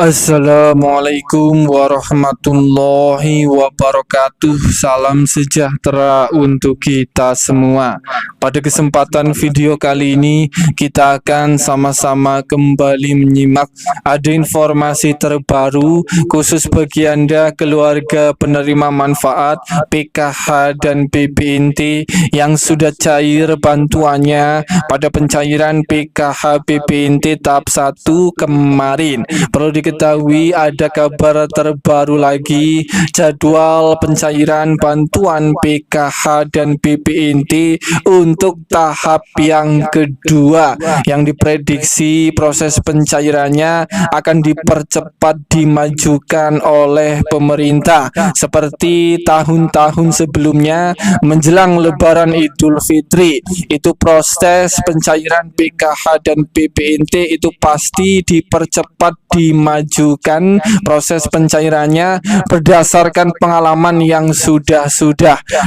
Assalamualaikum warahmatullahi wabarakatuh. Salam sejahtera untuk kita semua. Pada kesempatan video kali ini kita akan sama-sama kembali menyimak ada informasi terbaru khusus bagi Anda keluarga penerima manfaat PKH dan BPNT yang sudah cair bantuannya pada pencairan PKH BPNT tahap 1 kemarin. Perlu diketahui ada kabar terbaru lagi, jadwal pencairan bantuan PKH dan BPNT untuk tahap yang kedua yang diprediksi proses pencairannya akan dipercepat dimajukan oleh pemerintah seperti tahun-tahun sebelumnya menjelang Lebaran Idul Fitri. Itu proses pencairan PKH dan BPNT itu pasti dipercepat dimajukan proses pencairannya berdasarkan pengalaman yang sudah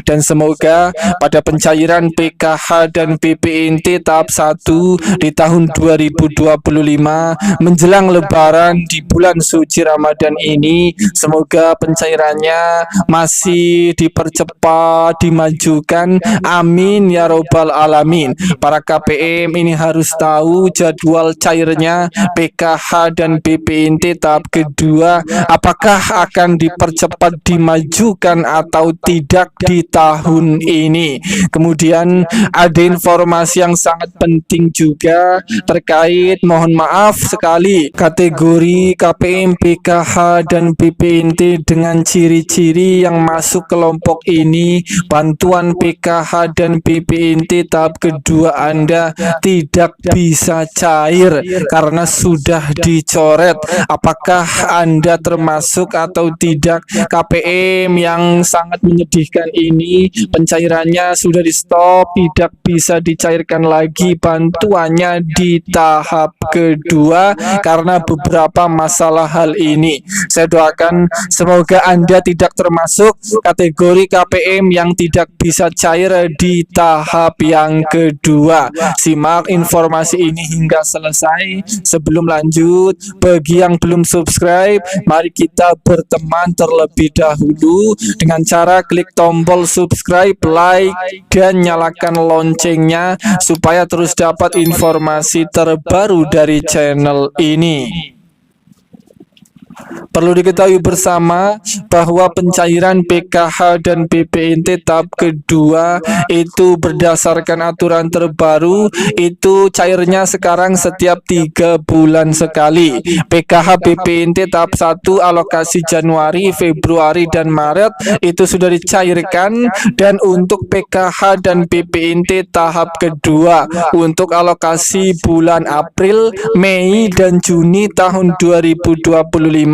dan semoga pada pencairan PKH dan BPNT tahap 1 di tahun 2025 menjelang Lebaran di bulan suci Ramadan ini, semoga pencairannya masih dipercepat dimajukan, amin ya robbal alamin. Para KPM ini harus tahu jadwal cairnya PKH dan BPNT tahap kedua apakah akan dipercepat dimajukan atau tidak di tahun ini. Kemudian ada informasi yang sangat penting juga terkait, mohon maaf sekali, kategori KPM PKH dan BPNT dengan ciri-ciri yang masuk kelompok ini. Bantuan PKH dan BPNT tahap kedua Anda tidak bisa cair karena sudah dicoret. Apakah Anda termasuk atau tidak? KPM yang sangat menyedihkan ini, pencairannya sudah di stop, tidak bisa dicairkan lagi bantuannya di tahap kedua karena beberapa masalah hal ini. Saya doakan semoga Anda tidak termasuk kategori KPM yang tidak bisa cair di tahap yang kedua. Simak informasi ini hingga selesai. Sebelum lanjut, bagi yang belum subscribe, mari kita berteman terlebih dahulu dengan cara klik tombol subscribe, like, dan nyalakan loncengnya supaya terus dapat informasi terbaru dari channel ini. Perlu diketahui bersama bahwa pencairan PKH dan BPNT tahap kedua itu berdasarkan aturan terbaru, itu cairnya sekarang setiap 3 bulan sekali. PKH BPNT tahap 1 alokasi Januari, Februari, dan Maret itu sudah dicairkan, dan untuk PKH dan BPNT tahap kedua untuk alokasi bulan April, Mei, dan Juni tahun 2025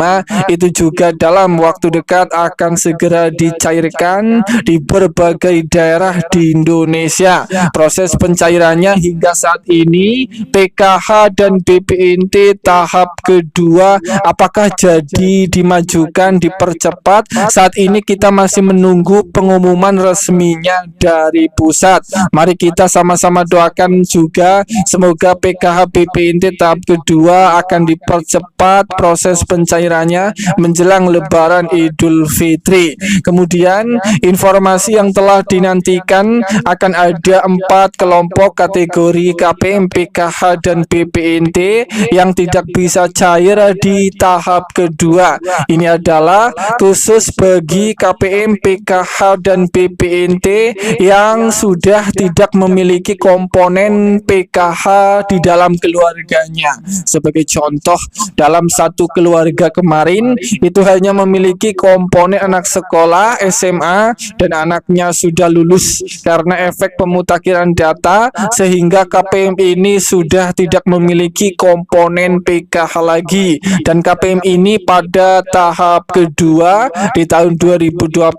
itu juga dalam waktu dekat akan segera dicairkan di berbagai daerah di Indonesia. Proses pencairannya hingga saat ini PKH dan BPNT tahap kedua apakah jadi dimajukan, dipercepat? Saat ini kita masih menunggu pengumuman resminya dari pusat. Mari kita sama-sama doakan juga semoga PKH BPNT tahap kedua akan dipercepat proses pencairannya menjelang Lebaran Idul Fitri. Kemudian informasi yang telah dinantikan, akan ada 4 kelompok kategori KPM PKH dan BPNT yang tidak bisa cair di tahap kedua. Ini adalah khusus bagi KPM PKH dan BPNT yang sudah tidak memiliki komponen PKH di dalam keluarganya. Sebagai contoh, dalam satu keluarga kemarin itu hanya memiliki komponen anak sekolah SMA dan anaknya sudah lulus. Karena efek pemutakhiran data sehingga KPM ini sudah tidak memiliki komponen PKH lagi, dan KPM ini pada tahap kedua di tahun 2025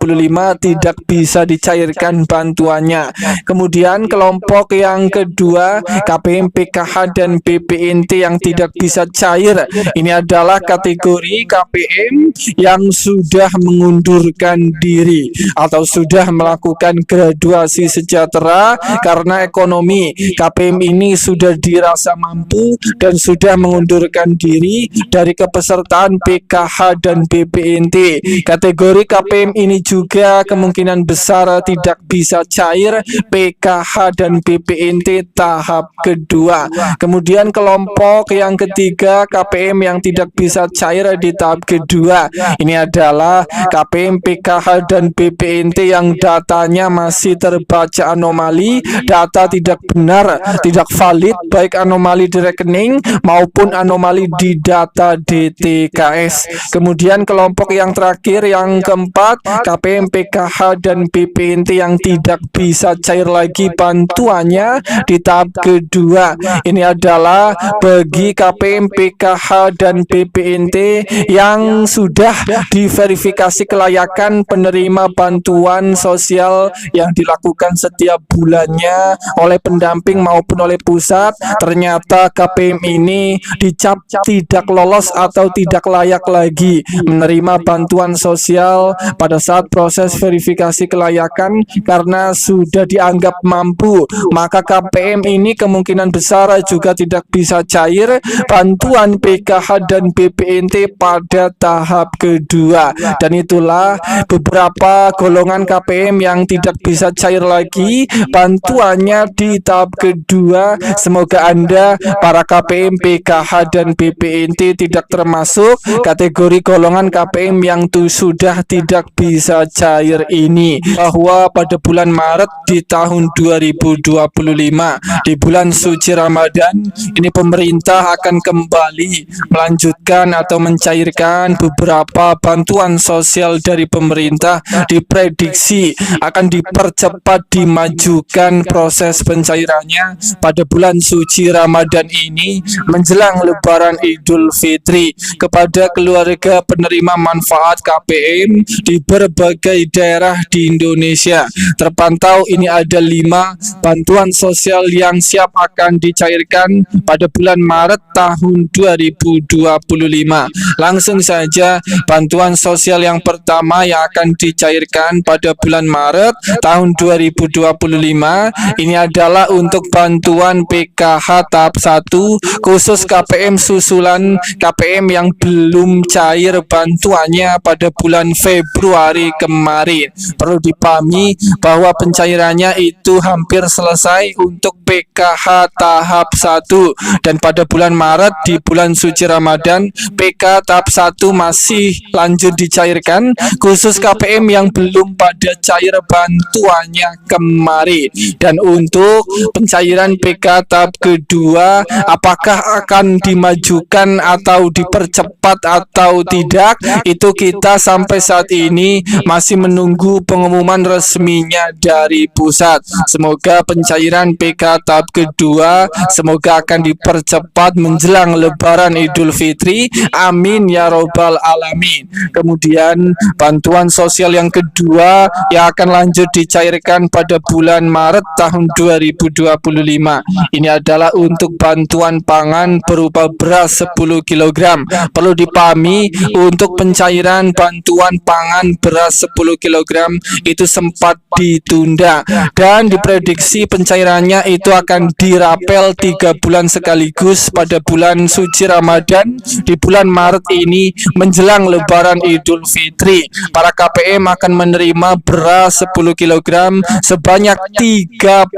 tidak bisa dicairkan bantuannya. Kemudian kelompok yang kedua KPM PKH dan BPNT yang tidak bisa cair, ini adalah kategori kategori KPM yang sudah mengundurkan diri atau sudah melakukan graduasi sejahtera karena ekonomi. KPM ini sudah dirasa mampu dan sudah mengundurkan diri dari kepesertaan PKH dan BPNT. Kategori KPM ini juga kemungkinan besar tidak bisa cair PKH dan BPNT tahap kedua. Kemudian kelompok yang ketiga KPM yang tidak bisa cair di tahap kedua, ini adalah KPM, PKH dan BPNT yang datanya masih terbaca anomali, data tidak benar, tidak valid, baik anomali di rekening maupun anomali di data DTKS. Kemudian kelompok yang terakhir yang keempat KPM, PKH dan BPNT yang tidak bisa cair lagi bantuannya di tahap kedua. Ini adalah bagi KPM, PKH dan BPNT yang sudah diverifikasi kelayakan penerima bantuan sosial yang dilakukan setiap bulannya oleh pendamping maupun oleh pusat. Ternyata KPM ini dicap tidak lolos atau tidak layak lagi menerima bantuan sosial pada saat proses verifikasi kelayakan karena sudah dianggap mampu. Maka KPM ini kemungkinan besar juga tidak bisa cair bantuan PKH dan BPNT pada tahap kedua. Dan itulah beberapa golongan KPM yang tidak bisa cair lagi bantuannya di tahap kedua. Semoga Anda para KPM, PKH dan BPNT tidak termasuk kategori golongan KPM yang sudah tidak bisa cair ini. Bahwa pada bulan Maret di tahun 2025 di bulan suci Ramadan ini pemerintah akan kembali melanjutkan atau mencairkan beberapa bantuan sosial dari pemerintah. Diprediksi akan dipercepat, dimajukan proses pencairannya pada bulan suci Ramadan ini menjelang Lebaran Idul Fitri kepada keluarga penerima manfaat KPM di berbagai daerah di Indonesia. Terpantau ini ada 5 bantuan sosial yang siap akan dicairkan pada bulan Maret tahun 2025. Langsung saja bantuan sosial yang pertama yang akan dicairkan pada bulan Maret tahun 2025 ini adalah untuk bantuan PKH tahap 1 khusus KPM susulan KPM yang belum cair bantuannya pada bulan Februari kemarin. Perlu dipahami bahwa pencairannya itu hampir selesai untuk PKH tahap 1 dan pada bulan Maret di bulan suci Ramadan PK tahap 1 masih lanjut dicairkan khusus KPM yang belum pada cair bantuannya kemarin. Dan untuk pencairan PK tahap kedua apakah akan dimajukan atau dipercepat atau tidak, itu kita sampai saat ini masih menunggu pengumuman resminya dari pusat. Semoga pencairan PK tahap kedua semoga akan dipercepat menjelang Lebaran Idul Fitri. Amin ya robbal alamin. Kemudian bantuan sosial yang kedua yang akan lanjut dicairkan pada bulan Maret tahun 2025 ini adalah untuk bantuan pangan berupa beras 10 kg. Perlu dipahami untuk pencairan bantuan pangan beras 10 kg itu sempat ditunda dan diprediksi pencairannya itu akan dirapel 3 bulan sekaligus pada bulan suci Ramadan di bulan Maret ini menjelang Lebaran Idul Fitri. Para KPM akan menerima beras 10 kg sebanyak 30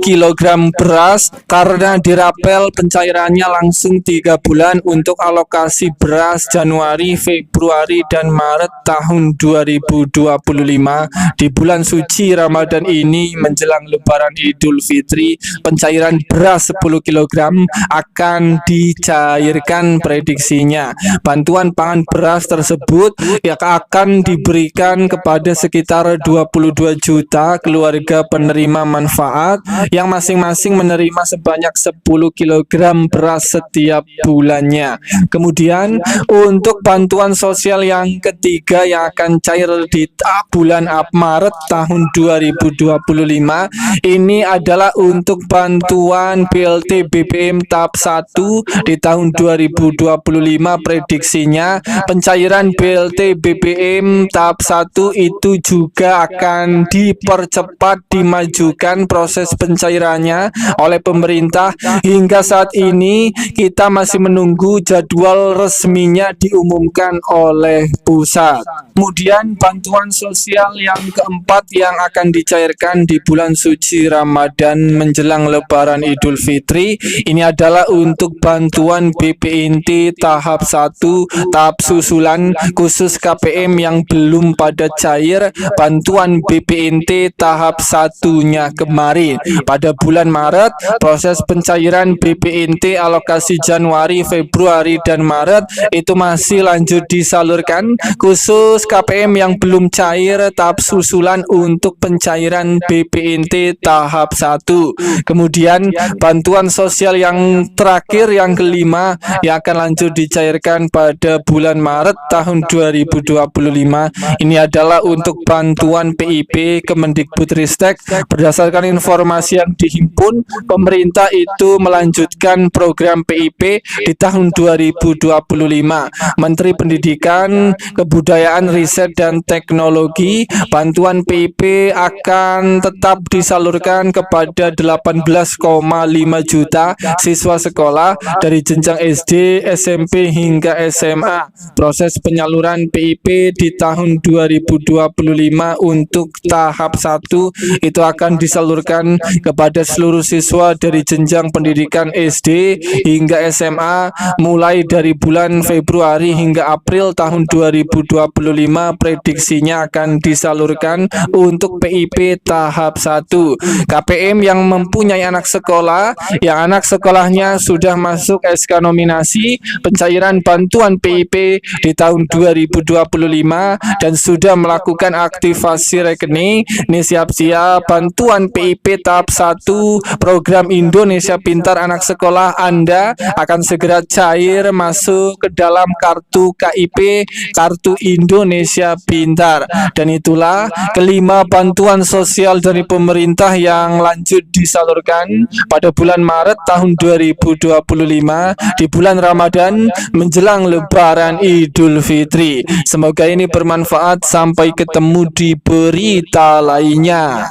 kg beras karena dirapel pencairannya langsung 3 bulan untuk alokasi beras Januari, Februari dan Maret tahun 2025 di bulan suci Ramadan ini menjelang Lebaran Idul Fitri. Pencairan beras 10 kg akan dicairkan prediksinya. Bantuan pangan beras tersebut yang akan diberikan kepada sekitar 22 juta keluarga penerima manfaat yang masing-masing menerima sebanyak 10 kg beras setiap bulannya. Kemudian untuk bantuan sosial yang ketiga yang akan cair di bulan Maret tahun 2025 ini adalah untuk bantuan BLT BBM tahap 1 di tahun 2025 prediksinya pencairan BLT BBM tahap 1 itu juga akan dipercepat, dimajukan proses pencairannya oleh pemerintah. Hingga saat ini kita masih menunggu jadwal resminya diumumkan oleh pusat. Kemudian bantuan sosial yang keempat yang akan dicairkan di bulan suci Ramadan menjelang Lebaran Idul Fitri ini adalah untuk bantuan BPNT tahap 1 tahap susulan khusus KPM yang belum pada cair. Bantuan BPNT tahap satunya kemarin pada bulan Maret, proses pencairan BPNT alokasi Januari, Februari dan Maret itu masih lanjut disalurkan. Khusus KPM yang belum cair tahap susulan untuk pencairan BPNT tahap 1. Kemudian bantuan sosial yang terakhir yang kelima yang akan lanjut dicairkan pada bulan Maret tahun 2025 ini adalah untuk bantuan PIP Kemendikbudristek. Berdasarkan informasi yang dihimpun, pemerintah itu melanjutkan program PIP di tahun 2025. Menteri Pendidikan, Kebudayaan, Riset dan Teknologi, bantuan PIP akan tetap disalurkan kepada 18,5 juta siswa sekolah dari jenjang SD, SMP hingga SMA. Proses penyaluran PIP di tahun 2025 untuk tahap 1 itu akan disalurkan kepada seluruh siswa dari jenjang pendidikan SD hingga SMA mulai dari bulan Februari hingga April tahun 2025. Prediksinya akan disalurkan untuk PIP tahap 1. KPM yang mempunyai anak sekolah yang anak sekolahnya sudah masuk SK nominasi pencairan bantuan PIP di tahun 2025 dan sudah melakukan aktivasi rekening, ini siap-siap bantuan PIP tahap 1 program Indonesia Pintar anak sekolah Anda akan segera cair masuk ke dalam kartu KIP, kartu Indonesia Pintar. Dan itulah kelima bantuan sosial dari pemerintah yang lanjut disalurkan pada bulan Maret tahun 2025 di bulan Ramadan menjelang Lebaran Idul Fitri. Semoga ini bermanfaat. Sampai ketemu di berita lainnya.